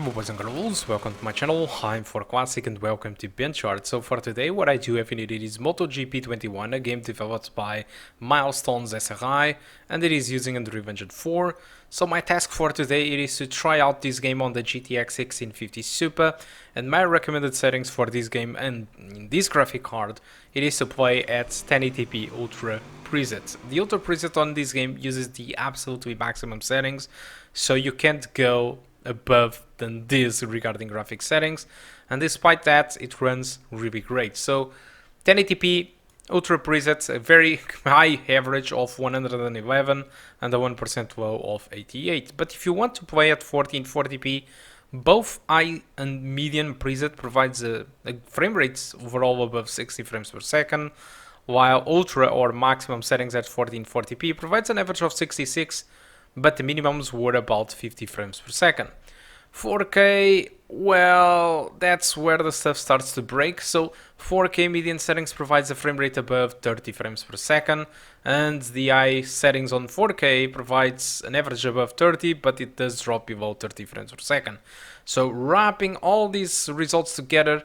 Hello boys and girls, welcome to my channel. I'm ForClassic and welcome to BenchART. So for today what I do have needed is MotoGP 21, a game developed by Milestones SRI, and it is using Unreal Engine 4. So my task for today it is to try out this game on the GTX 1650 Super, and my recommended settings for this game and in this graphic card it is to play at 1080p Ultra preset. The Ultra preset on this game uses the absolutely maximum settings, so you can't go above than this regarding graphic settings, and despite that it runs really great. So 1080p Ultra presets, a very high average of 111 and a 1% low of 88. But if you want to play at 1440p, both high and medium preset provides a frame rate overall above 60 frames per second, while Ultra or maximum settings at 1440p provides an average of 66, but the minimums were about 50 frames per second. 4K, well, that's where the stuff starts to break. So 4K median settings provides a frame rate above 30 frames per second, and the high settings on 4K provides an average above 30, but it does drop below 30 frames per second. So wrapping all these results together,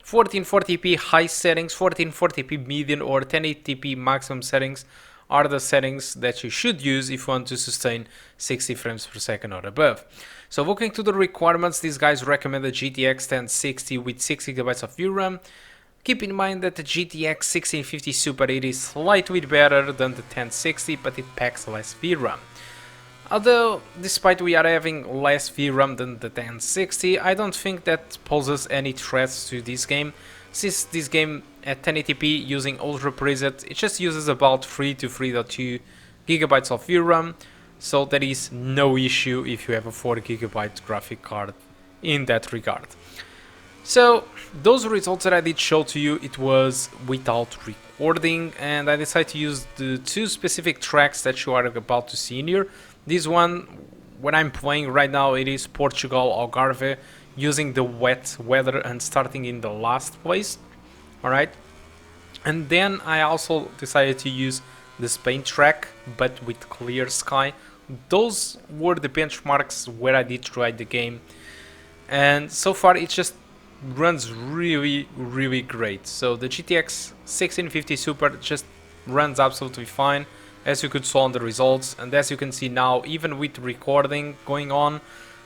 1440p high settings, 1440p median or 1080p maximum settings are the settings that you should use if you want to sustain 60 frames per second or above. So looking to the requirements, these guys recommend the GTX 1060 with 6GB of VRAM. Keep in mind that the GTX 1650 Super it is slightly better than the 1060, but it packs less VRAM. Although, despite we are having less VRAM than the 1060, I don't think that poses any threats to this game, since this game at 1080p using Ultra preset, it just uses about 3 to 3.2 gigabytes of VRAM, so there is no issue if you have a 4GB graphic card in that regard. So those results that I did show to you, it was without recording, and I decided to use the two specific tracks that you are about to see in here. This one, when I'm playing right now, it is Portugal Algarve, using the wet weather and starting in the last place. Alright, and then I also decided to use the Spain track, but with clear sky. Those were the benchmarks where I did try the game, and so far it just runs really great. So the GTX 1650 Super just runs absolutely fine, as you could saw on the results, and as you can see now, even with recording going on,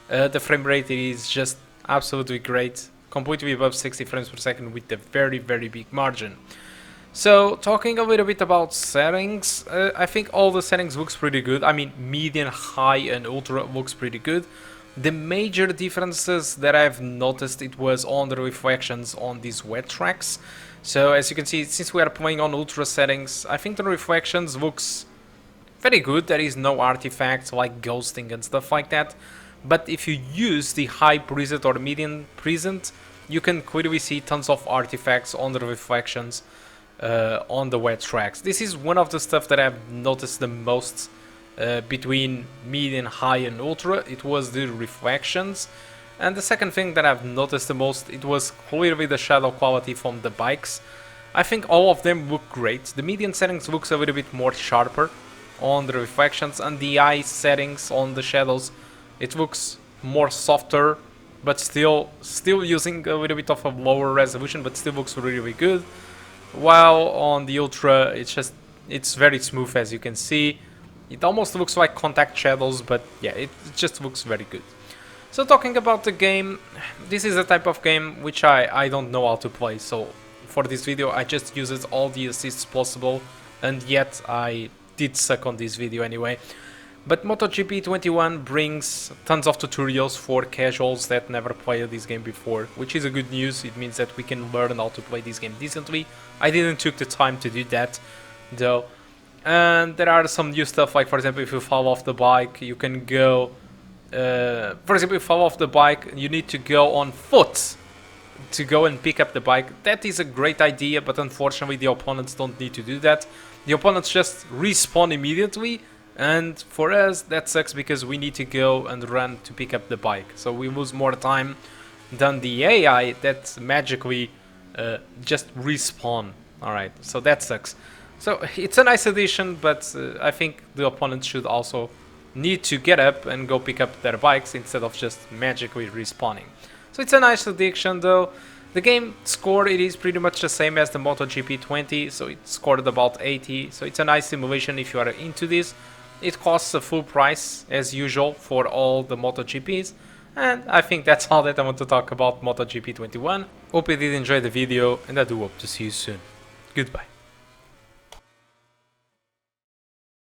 the frame rate is just absolutely great, completely above 60 frames per second with a very big margin. So talking a little bit about settings, I think all the settings looks pretty good. I mean, medium, high and ultra looks pretty good. The major differences that I've noticed, it was on the reflections on these wet tracks. So as you can see, since we are playing on ultra settings, I think the reflections looks very good. There is no artifacts like ghosting and stuff like that. But if you use the high preset or medium preset, you can clearly see tons of artifacts on the reflections on the wet tracks. This is one of the stuff that I've noticed the most between medium, high and ultra. It was the reflections. And the second thing that I've noticed the most, it was clearly the shadow quality from the bikes. I think all of them look great. The medium settings looks a little bit more sharper on the reflections, and the high settings on the shadows, it looks more softer, but still using a little bit of a lower resolution, but still looks really good. While on the Ultra, it's very smooth, as you can see. It almost looks like contact shadows, but yeah, it just looks very good. So talking about the game, this is a type of game which I don't know how to play, so for this video I just used all the assists possible, and yet I did suck on this video anyway. But MotoGP 21 brings tons of tutorials for casuals that never played this game before, which is a good news. It means that we can learn how to play this game decently. I didn't took the time to do that, though. And there are some new stuff, like for example, if you fall off the bike, you can go... for example, if you fall off the bike, you need to go on foot to go and pick up the bike. That is a great idea, but unfortunately the opponents don't need to do that. The opponents just respawn immediately. And for us, that sucks because we need to go and run to pick up the bike. So we lose more time than the AI that magically just respawn. Alright, so that sucks. So it's a nice addition, but I think the opponents should also need to get up and go pick up their bikes instead of just magically respawning. So it's a nice addiction though. The game score, it is pretty much the same as the MotoGP 20, so it scored about 80, so it's a nice simulation if you are into this. It costs a full price as usual for all the MotoGPs, and I think that's all that I want to talk about MotoGP 21. Hope you did enjoy the video, and I do hope to see you soon. Goodbye.